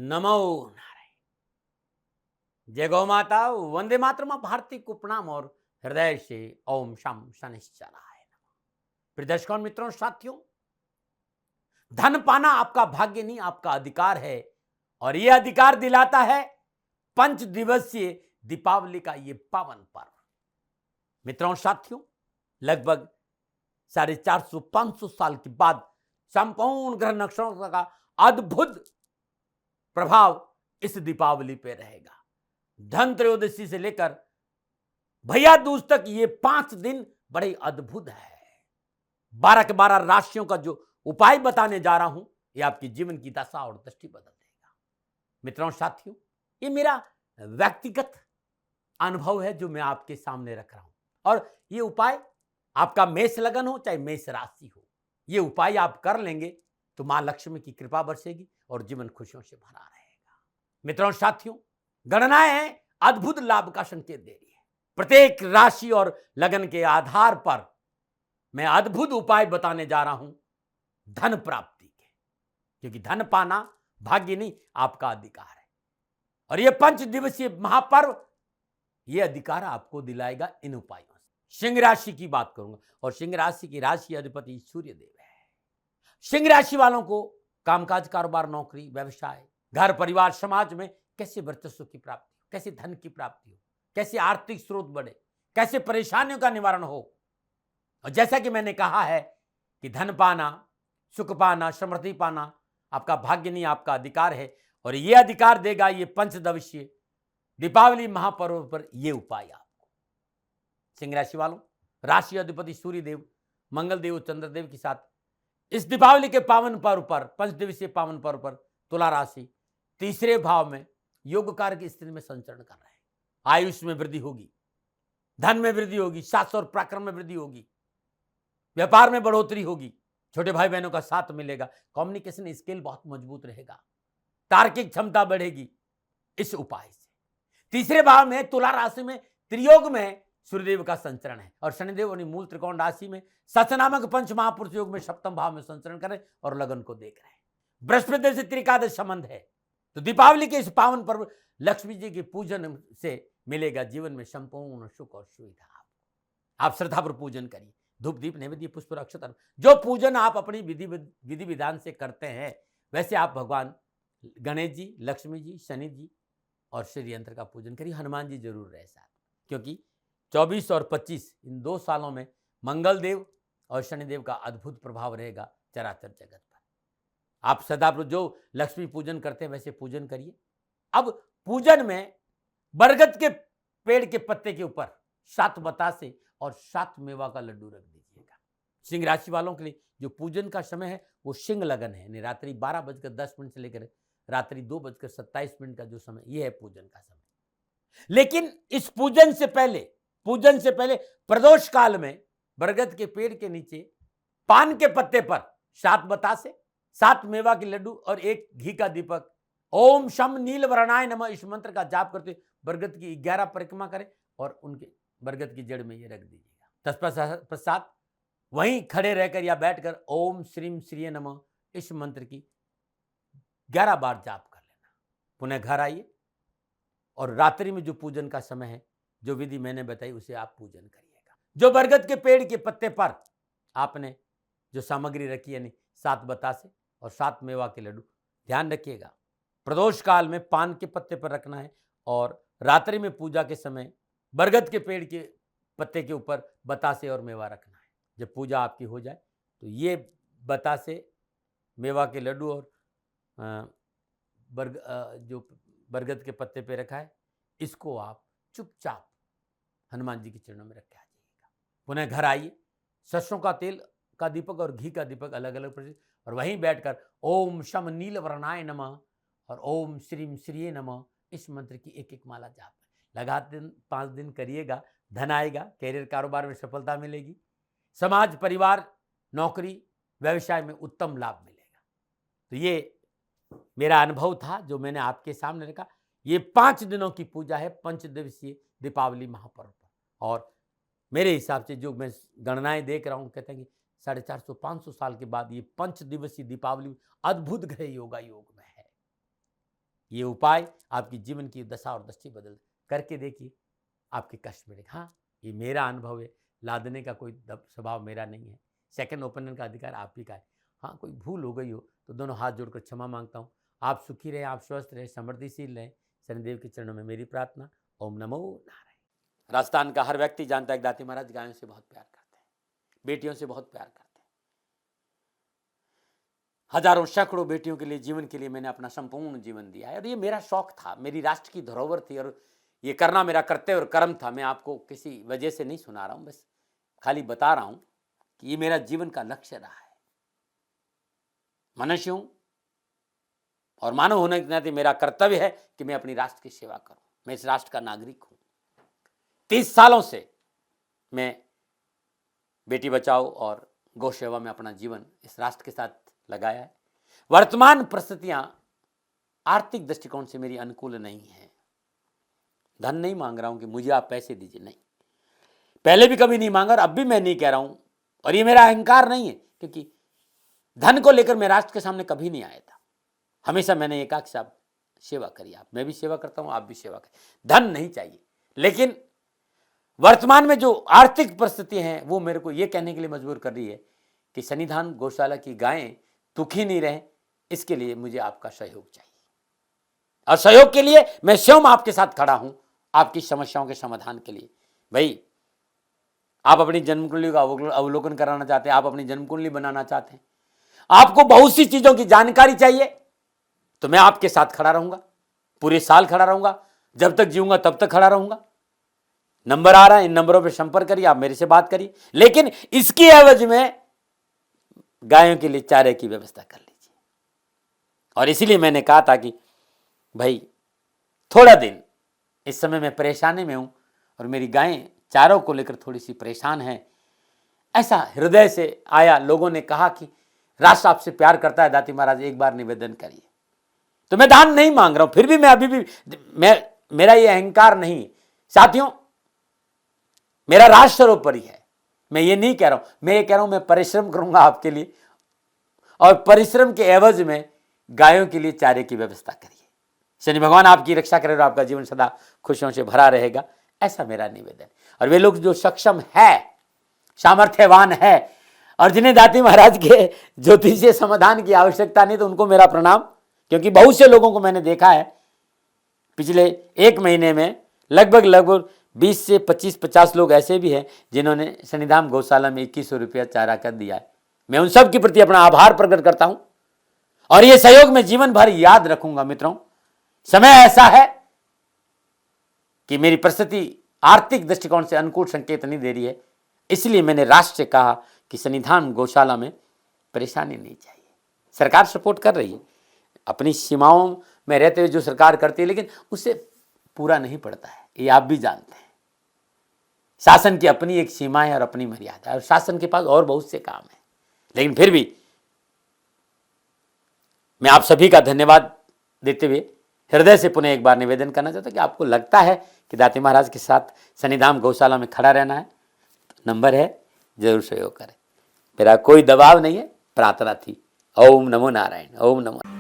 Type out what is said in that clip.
नमो नारायण। जय गौ माता, वंदे मातरम। भारती को प्रणाम और हृदय से ओम शम शनिश्चराय नमः। प्रिय दर्शकों, मित्रों, साथियों, धन पाना आपका भाग्य नहीं, आपका अधिकार है। और यह अधिकार दिलाता है 5 दिवसीय दीपावली का ये पावन पर्व। मित्रों, साथियों, लगभग 450-500 साल के बाद संपूर्ण ग्रह नक्षत्रों का अद्भुत प्रभाव इस दीपावली पे रहेगा। धन त्रयोदशी से लेकर भैया दूज तक ये 5 दिन बड़े अद्भुत है। 12 के 12 राशियों का जो उपाय बताने जा रहा हूं, ये आपकी जीवन की दशा और दृष्टि बदल देगा। मित्रों, साथियों, ये मेरा व्यक्तिगत अनुभव है जो मैं आपके सामने रख रहा हूं। और ये उपाय आपका मेष लगन हो चाहे मेष राशि हो, ये उपाय आप कर लेंगे तो मां लक्ष्मी की कृपा बरसेगी और जीवन खुशियों से भरा रहेगा। मित्रों, साथियों, गणनाएं हैं अद्भुत लाभ का संकेत दे रही है। प्रत्येक राशि और लगन के आधार पर मैं अद्भुत उपाय बताने जा रहा हूं धन प्राप्ति के, क्योंकि धन पाना भाग्य नहीं, आपका अधिकार है। और यह 5 दिवसीय महापर्व यह अधिकार आपको दिलाएगा इन उपायों से। सिंह राशि की बात करूंगा और सिंह राशि की राशि अधिपति सूर्यदेव है। सिंह राशि वालों को कामकाज, कारोबार, नौकरी, व्यवसाय, घर परिवार, समाज में कैसे वर्चस्व की प्राप्ति, कैसे धन की प्राप्ति हो, कैसे आर्थिक स्रोत बढ़े, कैसे परेशानियों का निवारण हो। और जैसा कि मैंने कहा है कि धन पाना, सुख पाना, समृद्धि पाना आपका भाग्य नहीं, आपका अधिकार है। और यह अधिकार देगा ये 5 दिवसीय दीपावली महापर्व पर यह उपाय आपको। सिंह राशि वालों, राशि अधिपति सूर्यदेव, मंगलदेव, चंद्रदेव के साथ इस दीपावली के पावन पर्व पर, 5 दिवसीय पावन पर्व पर तुला राशि तीसरे भाव में योग कार्य की स्थिति में संचरण कर रहे हैं। आयुष में वृद्धि होगी, धन में वृद्धि होगी, साहस और पराक्रम में वृद्धि होगी, व्यापार में बढ़ोतरी होगी, छोटे भाई बहनों का साथ मिलेगा, कम्युनिकेशन स्किल बहुत मजबूत रहेगा, तार्किक क्षमता बढ़ेगी इस उपाय से। तीसरे भाव में तुला राशि में त्रियोग में सूर्यदेव का संचरण है और शनिदेव अपनी मूल त्रिकोण राशि में सच नामक पंच महापुरुष योग में सप्तम भाव में संचरण करें और लगन को देख रहे हैं। बृहस्पति से त्रिकादश संबंध है, तो दीपावली के इस पावन पर्व लक्ष्मी जी के पूजन से मिलेगा जीवन में संपूर्ण सुख और सुविधा। आप श्रद्धा पर पूजन करिए, धूप दीप नैवेद्य पुष्प अक्षत, जो पूजन आप अपनी विधि विधान से करते हैं वैसे आप भगवान गणेश जी, लक्ष्मी जी, शनि जी और श्री यंत्र का पूजन करिए। हनुमान जी जरूर रहे साथ, क्योंकि 24 और 25 इन 2 सालों में मंगल देव और शनिदेव का अद्भुत प्रभाव रहेगा चराचर जगत पर। आप सदा जो लक्ष्मी पूजन करते हैं वैसे पूजन करिए। अब पूजन में बरगद के पेड़ के पत्ते के ऊपर 7 बतासे और 7 मेवा का लड्डू रख दीजिएगा। सिंह राशि वालों के लिए जो पूजन का समय है वो सिंह लगन है, यानी रात्रि 12:10 से लेकर रात्रि 2:27 का जो समय, यह है पूजन का समय। लेकिन इस पूजन से पहले प्रदोष काल में बरगद के पेड़ के नीचे पान के पत्ते पर 7 बतासे, 7 मेवा के लड्डू और 1 घी का दीपक, ओम शम नील वर्णाय नमः, इस मंत्र का जाप करते बरगद की 11 परिक्रमा करें और उनके बरगद की जड़ में ये रख दीजिएगा। तत्पश्चात वहीं खड़े रहकर या बैठकर ओम श्रीम श्रीये नमः इस मंत्र की 11 बार जाप कर लेना। पुनः घर आइए और रात्रि में जो पूजन का समय है, जो विधि मैंने बताई उसे आप पूजन करिएगा। जो बरगद के पेड़ के पत्ते पर आपने जो सामग्री रखी, यानी 7 बतासे और 7 मेवा के लड्डू, ध्यान रखिएगा प्रदोष काल में पान के पत्ते पर रखना है और रात्रि में पूजा के समय बरगद के पेड़ के पत्ते के ऊपर बतासे और मेवा रखना है। जब पूजा आपकी हो जाए तो ये बतासे, मेवा के लड्डू और जो बरगद के पत्ते पे रखा है, इसको आप चुपचाप हनुमान जी के चरणों में रख के आ जाइएगा। पुनः घर आइए, सरसों का तेल का दीपक और घी का दीपक अलग अलग प्रदीप, और वहीं बैठकर ओम शम नील वर्णाय नमः और ओम श्रीम श्रीये नमः इस मंत्र की 1-1 माला जाप लगातार 5 दिन करिएगा। धन आएगा, कैरियर कारोबार में सफलता मिलेगी, समाज परिवार नौकरी व्यवसाय में उत्तम लाभ मिलेगा। तो ये मेरा अनुभव था जो मैंने आपके सामने रखा। ये 5 दिनों की पूजा है 5 दिवसीय दीपावली महापर्व पर। और मेरे हिसाब से जो मैं गणनाएं देख रहा हूँ, कहते हैं कि 450-500 साल के बाद ये 5 दिवसीय दीपावली अद्भुत ग्रह योगा योग में है। ये उपाय आपकी जीवन की दशा और दृष्टि बदल करके देखिए, आपके कष्ट मिलेगा। हाँ, ये मेरा अनुभव है, लादने का कोई स्वभाव मेरा नहीं है। सेकंड ओपिनियन का अधिकार आप ही का है। हाँ, कोई भूल हो गई हो तो दोनों हाथ जोड़कर क्षमा मांगता हूँ। आप सुखी रहें, आप स्वस्थ रहें, समृद्धिशील रहें। शनिदेव के चरणों में मेरी प्रार्थना। ओम नमो नारायण। राजस्थान का हर व्यक्ति जानता है कि दाती महाराज गायों से बहुत प्यार करते हैं, बेटियों से बहुत प्यार करते हैं। हजारों सैकड़ों बेटियों के लिए, जीवन के लिए मैंने अपना संपूर्ण जीवन दिया है और ये मेरा शौक था, मेरी राष्ट्र की धरोहर थी और ये करना मेरा कर्तव्य और कर्म था। मैं आपको किसी वजह से नहीं सुना रहा हूं, बस खाली बता रहा हूं कि ये मेरा जीवन का लक्ष्य रहा है। मनुष्य हूं और मानव होने के नाते मेरा कर्तव्य है कि मैं अपनी राष्ट्र की सेवा करूं। मैं इस राष्ट्र का नागरिक हूं। 30 सालों से मैं बेटी बचाओ और गौ सेवा में अपना जीवन इस राष्ट्र के साथ लगाया है। वर्तमान परिस्थितियां आर्थिक दृष्टिकोण से मेरी अनुकूल नहीं है। धन नहीं मांग रहा हूं कि मुझे आप पैसे दीजिए, नहीं, पहले भी कभी नहीं मांगा और अब भी मैं नहीं कह रहा हूं। और ये मेरा अहंकार नहीं है, क्योंकि धन को लेकर मैं राष्ट्र के सामने कभी नहीं आया था। हमेशा मैंने एक साहब सेवा करी, आप, मैं भी सेवा करता हूं, आप भी सेवा करें। धन नहीं चाहिए, लेकिन वर्तमान में जो आर्थिक परिस्थिति है वो मेरे को ये कहने के लिए मजबूर कर रही है कि सन्निधान गौशाला की गायें दुखी नहीं रहे, इसके लिए मुझे आपका सहयोग चाहिए। और सहयोग के लिए मैं स्वयं आपके साथ खड़ा हूं, आपकी समस्याओं के समाधान के लिए। भाई, आप अपनी जन्म कुंडली का अवलोकन कराना चाहते हैं, आप अपनी जन्म कुंडली बनाना चाहते हैं, आपको बहुत सी चीजों की जानकारी चाहिए, तो मैं आपके साथ खड़ा रहूंगा, पूरे साल खड़ा रहूंगा, जब तक जीऊंगा तब तक खड़ा रहूंगा। नंबर आ रहा है, इन नंबरों पर संपर्क करिए, आप मेरे से बात करिए, लेकिन इसकी एवज में गायों के लिए चारे की व्यवस्था कर लीजिए। और इसीलिए मैंने कहा था कि भाई थोड़ा दिन, इस समय मैं परेशानी में हूं और मेरी गायें चारों को लेकर थोड़ी सी परेशान है। ऐसा हृदय से आया, लोगों ने कहा कि राष्ट्र आपसे प्यार करता है दाती महाराज, एक बार निवेदन करिए। तो मैं दान नहीं मांग रहा हूं, फिर भी मैं अभी भी मेरा ये अहंकार नहीं साथियों, मेरा राष्ट्र सर्वोपरि है। मैं ये नहीं कह रहा हूं, मैं ये कह रहा हूं मैं परिश्रम करूंगा आपके लिए, और परिश्रम के एवज में गायों के लिए चारे की व्यवस्था करिए। शनि भगवान आपकी रक्षा करे और आपका जीवन सदा खुशियों से भरा रहेगा, ऐसा मेरा निवेदन। और वे लोग जो सक्षम है, सामर्थ्यवान है और जिन्हें दाती महाराज के ज्योतिषीय समाधान की आवश्यकता नहीं, तो उनको मेरा प्रणाम। क्योंकि बहुत से लोगों को मैंने देखा है पिछले 1 महीने में, लगभग 20 से 25-50 लोग ऐसे भी हैं जिन्होंने सन्निधान गौशाला में 2100 रुपया चारा कर दिया है। मैं उन सब के प्रति अपना आभार प्रकट करता हूं और ये सहयोग मैं जीवन भर याद रखूंगा। मित्रों, समय ऐसा है कि मेरी परिस्थिति आर्थिक दृष्टिकोण से अनुकूल संकेत नहीं दे रही है, इसलिए मैंने राष्ट्र से कहा कि सन्निधान गौशाला में परेशानी नहीं चाहिए। सरकार सपोर्ट कर रही है, अपनी सीमाओं में रहते हुए जो सरकार करती है, लेकिन उससे पूरा नहीं पड़ता है, ये आप भी जानते हैं। शासन की अपनी एक सीमा है और अपनी मर्यादा है, और शासन के पास और बहुत से काम है। लेकिन फिर भी मैं आप सभी का धन्यवाद देते हुए हृदय से पुनः एक बार निवेदन करना चाहता हूं कि आपको लगता है कि दाती महाराज के साथ सन्निधान गौशाला में खड़ा रहना है, तो नंबर है, जरूर सहयोग करें। मेरा कोई दबाव नहीं है, प्रार्थना थी। ओम नमो नारायण। ओम नमो।